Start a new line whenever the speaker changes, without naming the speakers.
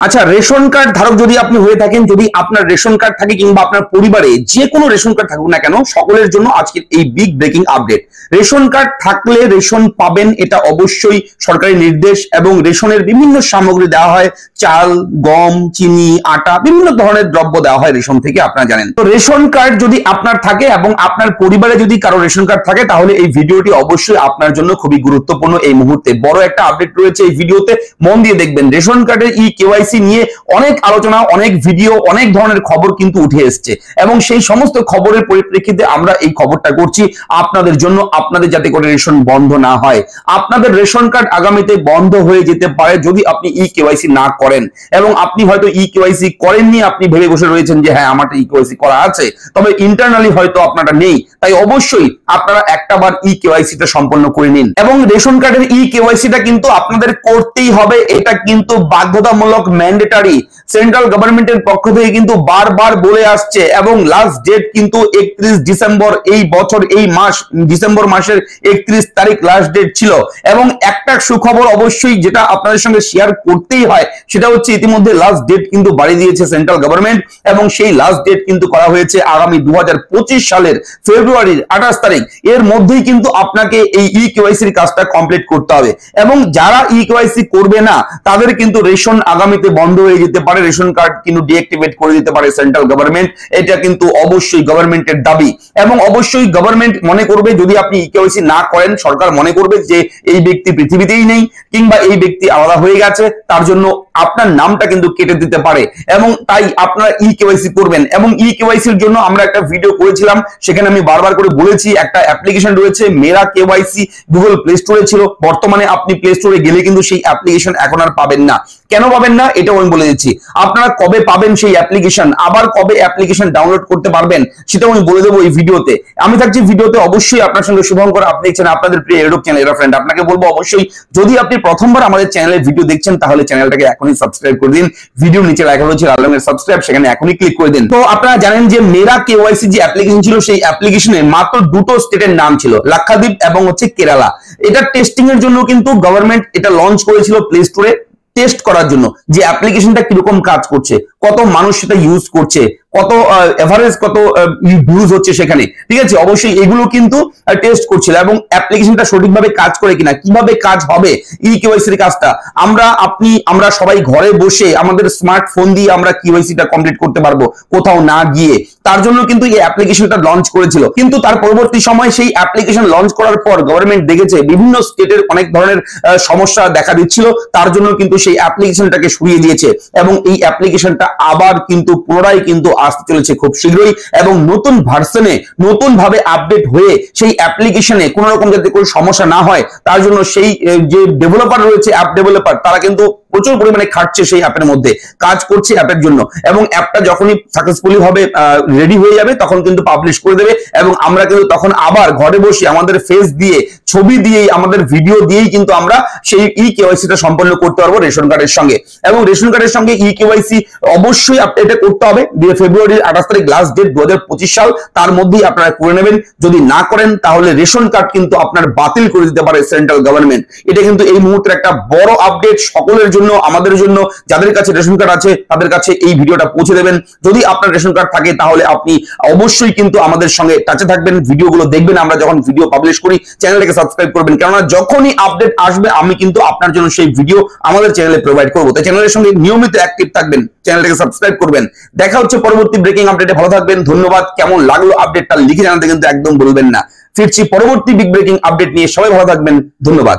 আচ্ছা, ration card ধারক যদি আপনি হয়ে থাকেন, যদি আপনার রেশন কার্ড থাকে কিংবা আপনার পরিবারে যে কোনো রেশন কার্ড থাকুক না কেন, সকলের জন্য আজকের এই big breaking update. Ration card থাকলে রেশন পাবেন, এটা অবশ্যই সরকারি নির্দেশ। এবং রেশনের বিভিন্ন সামগ্রী দেওয়া হয়, চাল, গম, চিনি, আটা, বিভিন্ন ধরনের দ্রব্য দেওয়া হয় রেশন থেকে, আপনারা জানেন। তো রেশন কার্ড যদি আপনার থাকে এবং আপনার পরিবারে যদি কারো রেশন কার্ড থাকে, তাহলে এই ভিডিওটি অবশ্যই আপনার জন্য খুবই গুরুত্বপূর্ণ। এই মুহূর্তে বড় একটা আপডেট রয়েছে এই ভিডিওতে, মন দিয়ে দেখবেন। রেশন কার্ডের কেওয়াইসি নিয়ে অনেক আলোচনা, অনেক ভিডিও, অনেক ধরনের খবর কিন্তু উঠে এসছে এবং সেই সমস্ত খবরের পরিপ্রেক্ষিতে আমরা এই খবরটা করছি আপনাদের জন্য, আপনাদের যাতে করে রেশন বন্ধ না হয়। আপনাদের রেশন কার্ড আগামীতে বন্ধ হয়ে যেতে পারে যদি আপনি কেওয়াইসি না করেন। এবং আপনি হয়তো কেওয়াইসি করেননি, আপনি ভেবে বসে রয়েছেন যে হ্যাঁ আমার কেওয়াইসি করা আছে, তবে ইন্টারনালি হয়তো আপনারা নেই। তাই অবশ্যই আপনারা একটাবার কেওয়াইসিটা সম্পন্ন করে নিন। এবং রেশন কার্ডের কেওয়াইসিটা কিন্তু আপনাদের করতেই হবে, এটা কিন্তু বাধ্যতামূলক, ম্যান্ডেটরি। সেন্ট্রাল গভর্নমেন্টের পক্ষ থেকে কিন্তু বারবার বলে আসছে এবং লাস্ট ডেট কিন্তু 31 ডিসেম্বর, এই বছর এই মাস ডিসেম্বর মাসের 31 তারিখ লাস্ট ডেট ছিল। এবং একটা সুখবর অবশ্যই যেটা আপনাদের সঙ্গে শেয়ার করতেই হয়, সেটা হচ্ছে ইতিমধ্যে লাস্ট ডেট কিন্তু বাড়িয়ে দিয়েছে সেন্ট্রাল গভর্নমেন্ট এবং সেই লাস্ট ডেট কিন্তু করা হয়েছে আগামী 2025 সালের ফেব্রুয়ারির 28 তারিখ। এর মধ্যেই কিন্তু আপনাকে এই কেওয়াইসির কাজটা কমপ্লিট করতে হবে। এবং যারা কেওয়াইসি করবে না তাদের কিন্তু রেশন আগামীতে বন্ধ হয়ে যেতে পারে, রেশন কার্ড কিন্তু ডিঅ্যাক্টিভেট করে দিতে পারে সেন্ট্রাল গভর্নমেন্ট। এটা কিন্তু অবশ্যই গভর্নমেন্টের দাবি এবং অবশ্যই গভর্নমেন্ট মনে করবে, যদি আপনি কেওয়াইসি না করেন, সরকার মনে করবে যে এই ব্যক্তি পৃথিবীতেই নেই কিংবা এই ব্যক্তি আলাদা হয়ে গেছে, তার জন্য আপনার নামটা কিন্তু কেটে দিতে পারে। এবং তাই আপনারা কেওয়াইসি করবেন। এবং কেওয়াইসির জন্য আমরা একটা ভিডিও করেছিলাম, সেখানে আমি বারবার করে বলেছি একটা অ্যাপ্লিকেশন রয়েছে মেরা কেওয়াইসি, গুগল প্লে স্টোরে ছিল, বর্তমানে আপনি প্লে স্টোরে গেলে কিন্তু সেই অ্যাপ্লিকেশন এখন আর পাবেন না। কেন পাবেন না এটাও আমি বলে দিচ্ছি। আপনারা কবে পাবেন সেই অ্যাপ্লিকেশন, আবার কবে অ্যাপ্লিকেশন ডাউনলোড করতে পারবেন সেটাও আমি বলে দেবো এই ভিডিওতে। আমি থাকছি ভিডিওতে অবশ্যই আপনার সঙ্গে শুভঙ্কর, আপনি দেখছেন আপনাদের প্রিয় এডুক চ্যানেল এরা ফ্রেন্ড। আপনাকে বলবো অবশ্যই যদি আপনি প্রথমবার আমাদের চ্যানেলে ভিডিও দেখছেন তাহলে চ্যানেলটাকে এখনই সাবস্ক্রাইব করে দিন। ভিডিও নিচে লেখা রয়েছে লাল রঙের সাবস্ক্রাইব, সেখানে এখনই ক্লিক করে দিন। তো আপনারা জানেন যে মেরা কেওয়াইসি যে অ্যাপ্লিকেশন ছিল, সেই অ্যাপ্লিকেশনে মাত্র দুটো স্টেটের নাম ছিল, লাক্ষাদ্বীপ এবং হচ্ছে কেরালা। এটা টেস্টিং এর জন্য কিন্তু গভর্নমেন্ট এটা লঞ্চ করেছিল প্লে স্টোরে, টেস্ট করার জন্য যে অ্যাপ্লিকেশনটা কিরকম কাজ করছে, কত মানুষ সেটা ইউজ করছে, কত এভারেজ কত ভিউজ হচ্ছে সেখানে, ঠিক আছে। অবশ্যই এগুলো কিন্তু টেস্ট করছিল এবং অ্যাপ্লিকেশনটা সঠিকভাবে কাজ করে কিনা, কিভাবে কাজ হবে কেওয়াইসির কাজটা আমরা সবাই ঘরে বসে আমাদের স্মার্টফোন দিয়ে আমরা কেওয়াইসিটা কমপ্লিট করতে পারবো কোথাও না গিয়ে। তার জন্য কিন্তু এই অ্যাপ্লিকেশনটা লঞ্চ করেছিল। কিন্তু তার পরবর্তী সময় সেই অ্যাপ্লিকেশন লঞ্চ করার পর গভর্নমেন্ট দেখেছে বিভিন্ন স্টেটের অনেক ধরনের সমস্যা দেখা দিচ্ছিল, তার জন্য কিন্তু সেই অ্যাপ্লিকেশনটাকে সরিয়ে দিয়েছে এবং এই অ্যাপ্লিকেশনটা আবার কিন্তু পুনরায় কিন্তু আসতে চলেছে খুব শীঘ্রই। এবং নতুন ভার্সনে নতুন ভাবে আপডেট হয়ে সেই অ্যাপ্লিকেশনে কোনো রকম যাতে কোনো সমস্যা না হয়, তার জন্য সেই যে ডেভেলপার রয়েছে, অ্যাপ ডেভেলপার, তারা কিন্তু প্রচুর পরিমাণে খাটছে সেই অ্যাপের মধ্যে, কাজ করছে অ্যাপের জন্য। এবং অ্যাপটা যখনই সাকসেসফুলি হবে রেডি হয়ে যাবে তখন কিন্তু পাবলিশ করে দেবে এবং আমরা কিন্তু তখন আবার ঘরে বসে আমাদের ফেস দিয়ে, ছবি দিয়েই, আমাদের ভিডিও দিয়েই কিন্তু আমরা সেই কেওয়াইসিটা সম্পন্ন করতে পারবো রেশন কার্ডের সঙ্গে। এবং রেশন কার্ডের সঙ্গে কেওয়াইসি অবশ্যই এটা করতে হবে। ফেব্রুয়ারির 28 তারিখ লাস্ট ডেট 2025 সাল, তার মধ্যেই আপনারা করে নেবেন। যদি না করেন তাহলে রেশন কার্ড কিন্তু আপনার বাতিল করে দিতে পারে সেন্ট্রাল গভর্নমেন্ট। এটা কিন্তু এই মুহূর্তের একটা বড় আপডেট সকলের জন্য, আমাদের জন্য। যাদের কাছে রেশন কার্ড আছে তাদের কাছে এই ভিডিওটা পৌঁছে দেবেন। যদি আপনার রেশন কার্ড থাকে তাহলে আপনি অবশ্যই কিন্তু আমাদের সঙ্গে টাচে থাকবেন, ভিডিওগুলো দেখবেন আমরা যখন ভিডিও পাবলিশ করি, চ্যানেলটাকে সাবস্ক্রাইব করবেন, কেননা যখনই আপডেট আসবে আমি কিন্তু আপনার জন্য সেই ভিডিও আমাদের চ্যানেলে প্রোভাইড করবো। তাই চ্যানেলের সঙ্গে নিয়মিত অ্যাক্টিভ থাকবেন, চ্যানেলটাকে সাবস্ক্রাইব করবেন। দেখা হচ্ছে পরবর্তী ব্রেকিং আপডেটে, ভালো থাকবেন, ধন্যবাদ। কেমন লাগলো আপডেটটা লিখে জানাতে কিন্তু একদম বলবেন না। ফিরছি পরবর্তী বিগ ব্রেকিং আপডেট নিয়ে, সবাই ভালো থাকবেন, ধন্যবাদ।